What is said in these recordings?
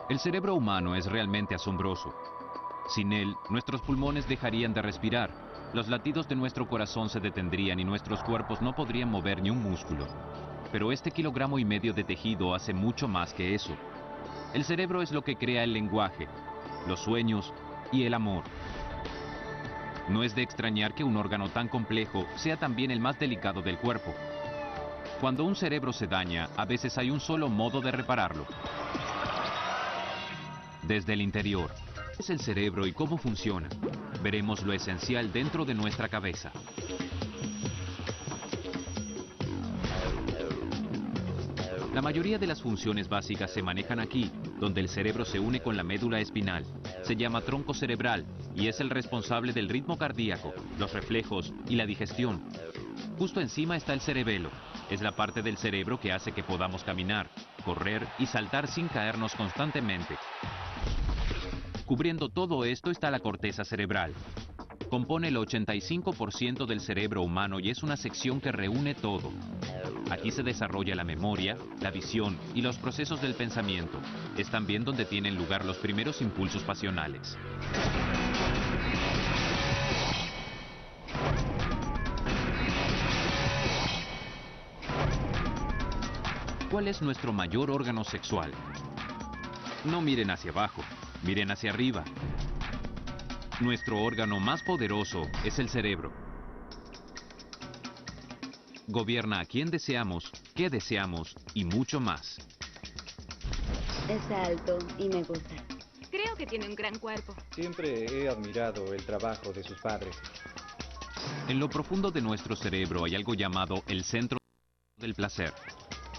El cerebro humano es realmente asombroso. Sin él, nuestros pulmones dejarían de respirar, los latidos de nuestro corazón se detendrían y nuestros cuerpos no podrían mover ni un músculo. Pero este 1,5 kilogramos de tejido hace mucho más que eso. El cerebro es lo que crea el lenguaje, los sueños y el amor. No es de extrañar que un órgano tan complejo sea también el más delicado del cuerpo. Cuando un cerebro se daña, a veces hay un solo modo de repararlo. Desde el interior. ¿Qué es el cerebro y cómo funciona? Veremos lo esencial dentro de nuestra cabeza. La mayoría de las funciones básicas se manejan aquí, donde el cerebro se une con la médula espinal. Se llama tronco cerebral y es el responsable del ritmo cardíaco, los reflejos y la digestión. Justo encima está el cerebelo. Es la parte del cerebro que hace que podamos caminar, correr y saltar sin caernos constantemente. Cubriendo todo esto está la corteza cerebral. Compone el 85% del cerebro humano y es una sección que reúne todo. Aquí se desarrolla la memoria, la visión y los procesos del pensamiento. Es también donde tienen lugar los primeros impulsos pasionales. ¿Cuál es nuestro mayor órgano sexual? No miren hacia abajo, miren hacia arriba. Nuestro órgano más poderoso es el cerebro. Gobierna a quién deseamos, qué deseamos y mucho más. Es alto y me gusta. Creo que tiene un gran cuerpo. Siempre he admirado el trabajo de sus padres. En lo profundo de nuestro cerebro hay algo llamado el centro del placer.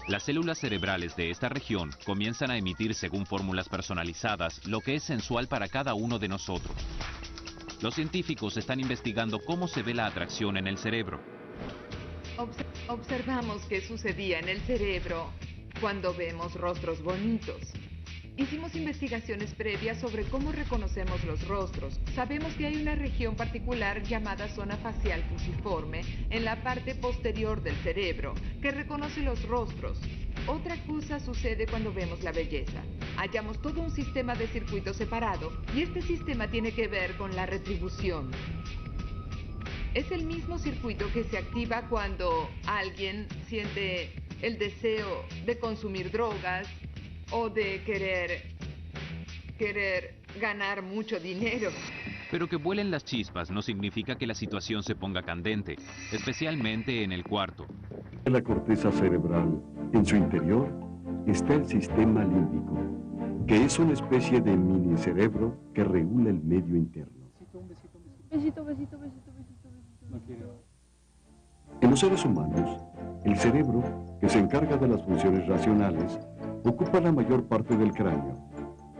Las células cerebrales de esta región comienzan a emitir según fórmulas personalizadas lo que es sensual para cada uno de nosotros. Los científicos están investigando cómo se ve la atracción en el cerebro. Observamos qué sucedía en el cerebro cuando vemos rostros bonitos. Hicimos investigaciones previas sobre cómo reconocemos los rostros. Sabemos que hay una región particular llamada zona facial fusiforme en la parte posterior del cerebro que reconoce los rostros. Otra cosa sucede cuando vemos la belleza. Hallamos todo un sistema de circuitos separado y este sistema tiene que ver con la retribución. Es el mismo circuito que se activa cuando alguien siente el deseo de consumir drogas o de querer ganar mucho dinero. Pero que vuelen las chispas no significa que la situación se ponga candente, especialmente en el cuarto. En la corteza cerebral, en su interior, está el sistema límbico, que es una especie de mini cerebro que regula el medio interno. Besito. No quiero. En los seres humanos, el cerebro, que se encarga de las funciones racionales, ocupa la mayor parte del cráneo,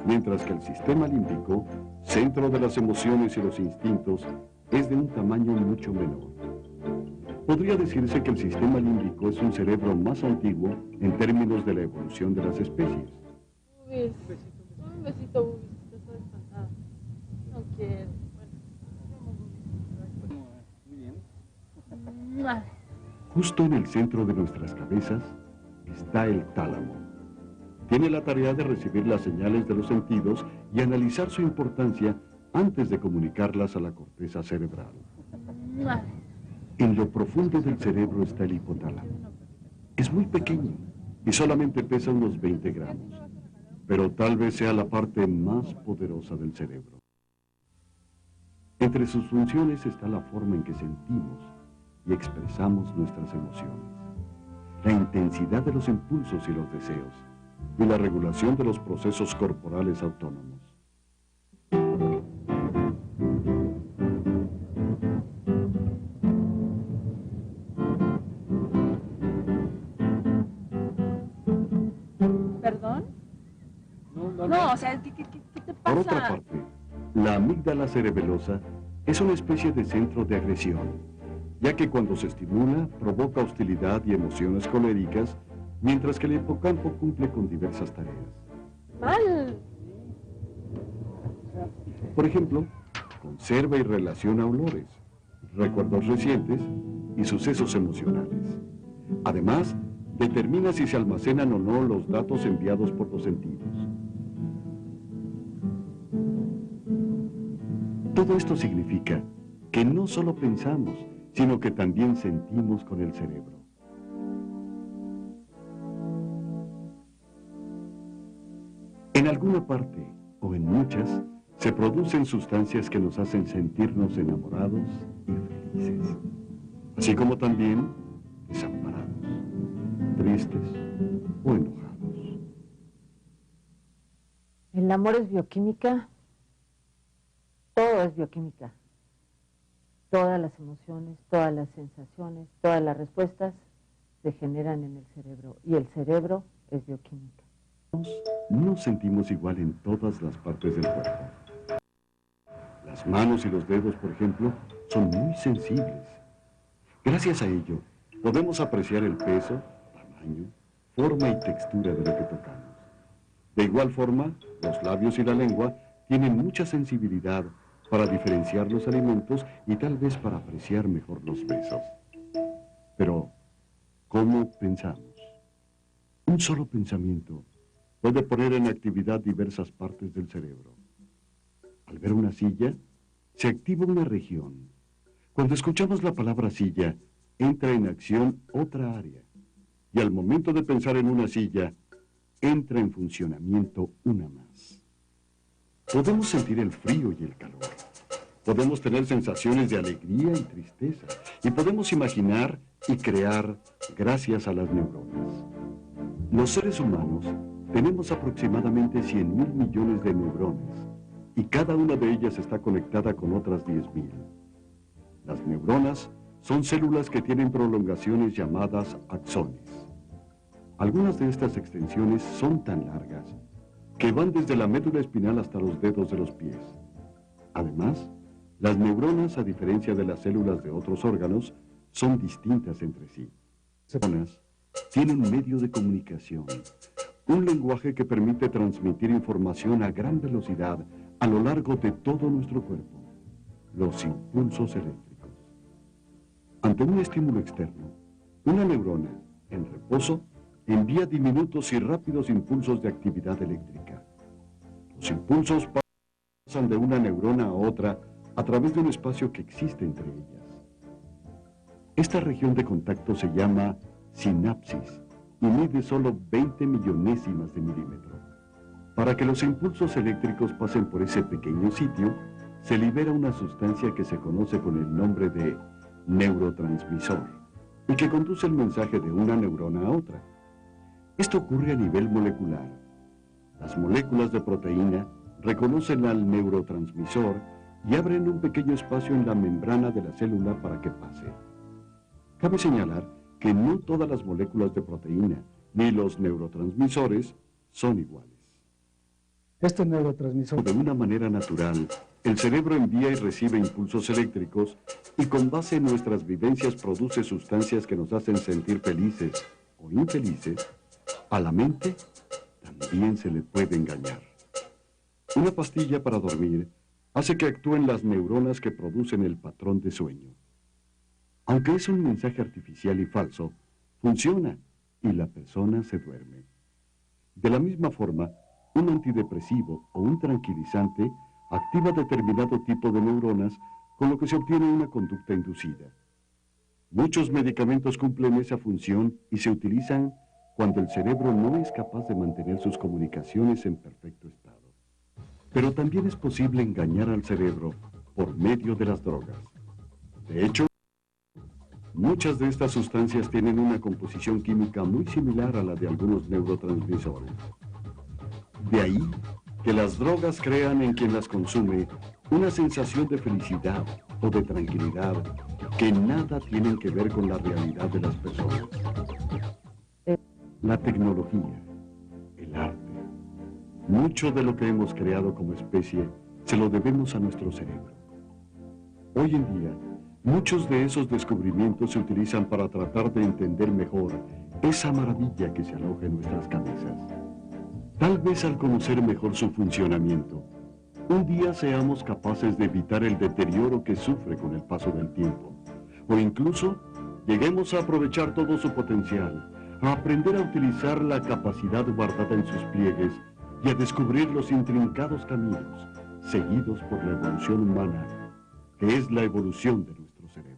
mientras que el sistema límbico, centro de las emociones y los instintos, es de un tamaño mucho menor. Podría decirse que el sistema límbico es un cerebro más antiguo en términos de la evolución de las especies. Un besito, estoy espantada. No quiero. Muy bien. Bueno. Justo en el centro de nuestras cabezas está el tálamo. Tiene la tarea de recibir las señales de los sentidos y analizar su importancia antes de comunicarlas a la corteza cerebral. En lo profundo del cerebro está el hipotálamo. Es muy pequeño y solamente pesa unos 20 gramos, pero tal vez sea la parte más poderosa del cerebro. Entre sus funciones está la forma en que sentimos y expresamos nuestras emociones, la intensidad de los impulsos y los deseos, y la regulación de los procesos corporales autónomos. ¿Perdón? No, o sea, ¿qué te pasa? Por otra parte, la amígdala cerebelosa es una especie de centro de agresión, ya que cuando se estimula provoca hostilidad y emociones coléricas, mientras que el hipocampo cumple con diversas tareas. Mal. Por ejemplo, conserva y relaciona olores, recuerdos recientes y sucesos emocionales. Además, determina si se almacenan o no los datos enviados por los sentidos. Todo esto significa que no solo pensamos, sino que también sentimos con el cerebro. En alguna parte, o en muchas, se producen sustancias que nos hacen sentirnos enamorados y felices, así como también desamparados, tristes o enojados. El amor es bioquímica, todo es bioquímica. Todas las emociones, todas las sensaciones, todas las respuestas se generan en el cerebro y el cerebro es bioquímica. No sentimos igual en todas las partes del cuerpo. Las manos y los dedos, por ejemplo, son muy sensibles. Gracias a ello, podemos apreciar el peso, tamaño, forma y textura de lo que tocamos. De igual forma, los labios y la lengua tienen mucha sensibilidad para diferenciar los alimentos y tal vez para apreciar mejor los besos. Pero, ¿cómo pensamos? Un solo pensamiento puede poner en actividad diversas partes del cerebro. Al ver una silla, se activa una región. Cuando escuchamos la palabra silla, entra en acción otra área. Y al momento de pensar en una silla, entra en funcionamiento una más. Podemos sentir el frío y el calor. Podemos tener sensaciones de alegría y tristeza. Y podemos imaginar y crear gracias a las neuronas. Los seres humanos tenemos aproximadamente 100.000 millones de neuronas. Y cada una de ellas está conectada con otras 10.000. Las neuronas son células que tienen prolongaciones llamadas axones. Algunas de estas extensiones son tan largas que van desde la médula espinal hasta los dedos de los pies. Además, las neuronas, a diferencia de las células de otros órganos, son distintas entre sí. Las neuronas tienen un medio de comunicación, un lenguaje que permite transmitir información a gran velocidad a lo largo de todo nuestro cuerpo, los impulsos eléctricos. Ante un estímulo externo, una neurona, en reposo, envía diminutos y rápidos impulsos de actividad eléctrica. Los impulsos pasan de una neurona a otra a través de un espacio que existe entre ellas. Esta región de contacto se llama sinapsis y mide solo 20 millonésimas de milímetro. Para que los impulsos eléctricos pasen por ese pequeño sitio, se libera una sustancia que se conoce con el nombre de neurotransmisor y que conduce el mensaje de una neurona a otra. Esto ocurre a nivel molecular. Las moléculas de proteína reconocen al neurotransmisor y abren un pequeño espacio en la membrana de la célula para que pase. Cabe señalar que no todas las moléculas de proteína ni los neurotransmisores son iguales. Este neurotransmisor, de una manera natural, el cerebro envía y recibe impulsos eléctricos y con base en nuestras vivencias produce sustancias que nos hacen sentir felices o infelices. A la mente también se le puede engañar. Una pastilla para dormir hace que actúen las neuronas que producen el patrón de sueño. Aunque es un mensaje artificial y falso, funciona y la persona se duerme. De la misma forma, un antidepresivo o un tranquilizante activa determinado tipo de neuronas, con lo que se obtiene una conducta inducida. Muchos medicamentos cumplen esa función y se utilizan cuando el cerebro no es capaz de mantener sus comunicaciones en perfecto estado. Pero también es posible engañar al cerebro por medio de las drogas. De hecho, muchas de estas sustancias tienen una composición química muy similar a la de algunos neurotransmisores. De ahí que las drogas crean en quien las consume una sensación de felicidad o de tranquilidad que nada tienen que ver con la realidad de las personas. La tecnología, el arte, mucho de lo que hemos creado como especie se lo debemos a nuestro cerebro. Hoy en día, muchos de esos descubrimientos se utilizan para tratar de entender mejor esa maravilla que se aloja en nuestras cabezas. Tal vez al conocer mejor su funcionamiento, un día seamos capaces de evitar el deterioro que sufre con el paso del tiempo, o incluso lleguemos a aprovechar todo su potencial, a aprender a utilizar la capacidad guardada en sus pliegues y a descubrir los intrincados caminos seguidos por la evolución humana que es la evolución de nuestro cerebro.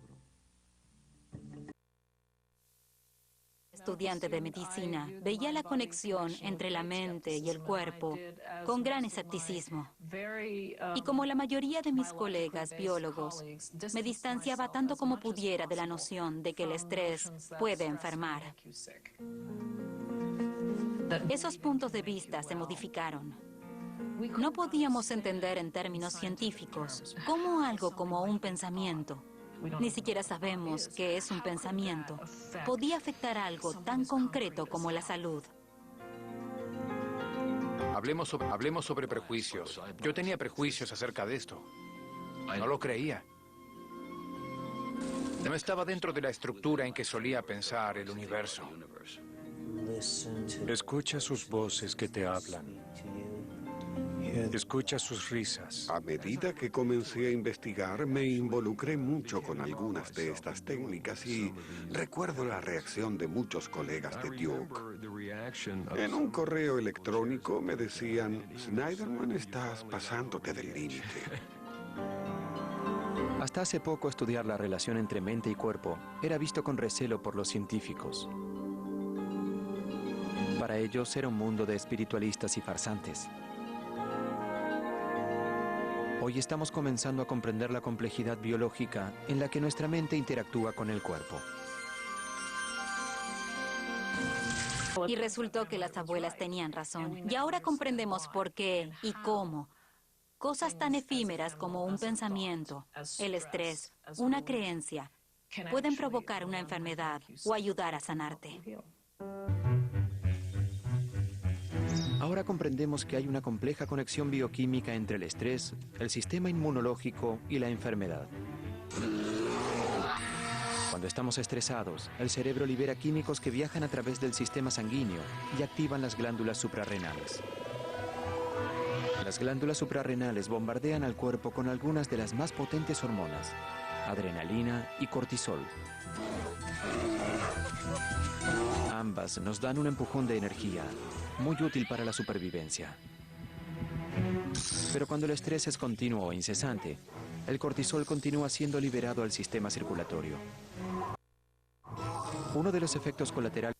Estudiante de medicina, veía la conexión entre la mente y el cuerpo con gran escepticismo. Y como la mayoría de mis colegas biólogos, me distanciaba tanto como pudiera de la noción de que el estrés puede enfermar. Esos puntos de vista se modificaron. No podíamos entender en términos científicos cómo algo como un pensamiento, ni siquiera sabemos qué es un pensamiento, podía afectar algo tan concreto como la salud. Hablemos sobre prejuicios. Yo tenía prejuicios acerca de esto. No lo creía. No estaba dentro de la estructura en que solía pensar el universo. Escucha sus voces que te hablan. Escucha sus risas. A medida que comencé a investigar, me involucré mucho con algunas de estas técnicas y recuerdo la reacción de muchos colegas de Duke. En un correo electrónico me decían, Snyderman, estás pasándote del límite. Hasta hace poco estudiar la relación entre mente y cuerpo era visto con recelo por los científicos. Para ellos era un mundo de espiritualistas y farsantes. Hoy estamos comenzando a comprender la complejidad biológica en la que nuestra mente interactúa con el cuerpo. Y resultó que las abuelas tenían razón. Y ahora comprendemos por qué y cómo cosas tan efímeras como un pensamiento, el estrés, una creencia, pueden provocar una enfermedad o ayudar a sanarte. Ahora comprendemos que hay una compleja conexión bioquímica entre el estrés, el sistema inmunológico y la enfermedad. Cuando estamos estresados, el cerebro libera químicos que viajan a través del sistema sanguíneo y activan las glándulas suprarrenales. Las glándulas suprarrenales bombardean al cuerpo con algunas de las más potentes hormonas, adrenalina y cortisol. Ambas nos dan un empujón de energía, muy útil para la supervivencia. Pero cuando el estrés es continuo e incesante, el cortisol continúa siendo liberado al sistema circulatorio. Uno de los efectos colaterales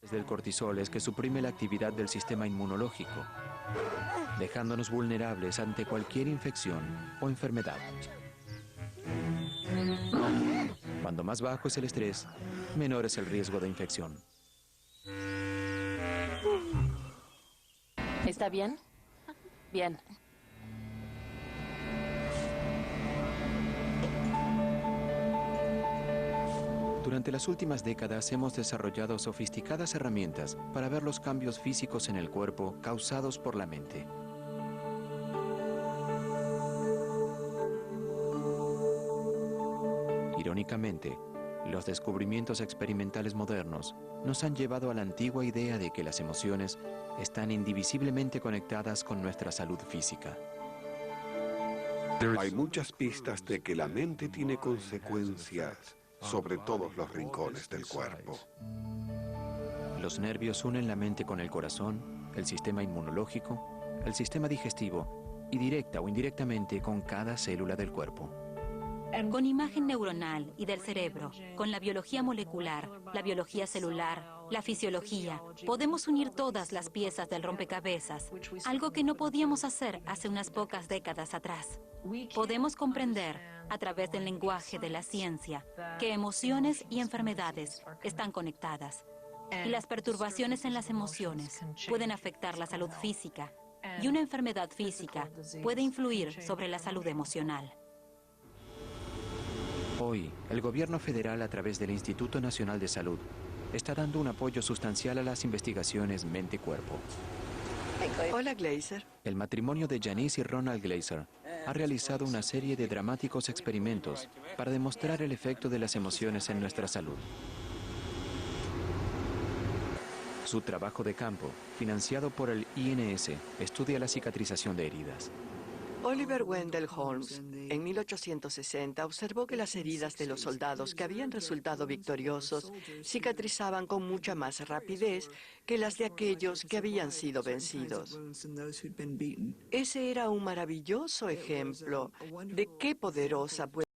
del cortisol es que suprime la actividad del sistema inmunológico, dejándonos vulnerables ante cualquier infección o enfermedad. Cuando más bajo es el estrés, menor es el riesgo de infección. ¿Está bien? Bien. Durante las últimas décadas hemos desarrollado sofisticadas herramientas para ver los cambios físicos en el cuerpo causados por la mente. Irónicamente, los descubrimientos experimentales modernos nos han llevado a la antigua idea de que las emociones están indivisiblemente conectadas con nuestra salud física. Hay muchas pistas de que la mente tiene consecuencias sobre todos los rincones del cuerpo. Los nervios unen la mente con el corazón, el sistema inmunológico, el sistema digestivo y directa o indirectamente con cada célula del cuerpo. Con imagen neuronal y del cerebro, con la biología molecular, la biología celular, la fisiología, podemos unir todas las piezas del rompecabezas, algo que no podíamos hacer hace unas pocas décadas atrás. Podemos comprender, a través del lenguaje de la ciencia, que emociones y enfermedades están conectadas, y las perturbaciones en las emociones pueden afectar la salud física, y una enfermedad física puede influir sobre la salud emocional. Hoy, el gobierno federal, a través del Instituto Nacional de Salud, está dando un apoyo sustancial a las investigaciones mente-cuerpo. Hola, Glazer. El matrimonio de Janice y Ronald Glazer ha realizado una serie de dramáticos experimentos para demostrar el efecto de las emociones en nuestra salud. Su trabajo de campo, financiado por el INS, estudia la cicatrización de heridas. Oliver Wendell Holmes, en 1860, observó que las heridas de los soldados que habían resultado victoriosos cicatrizaban con mucha más rapidez que las de aquellos que habían sido vencidos. Ese era un maravilloso ejemplo de qué poderosa puede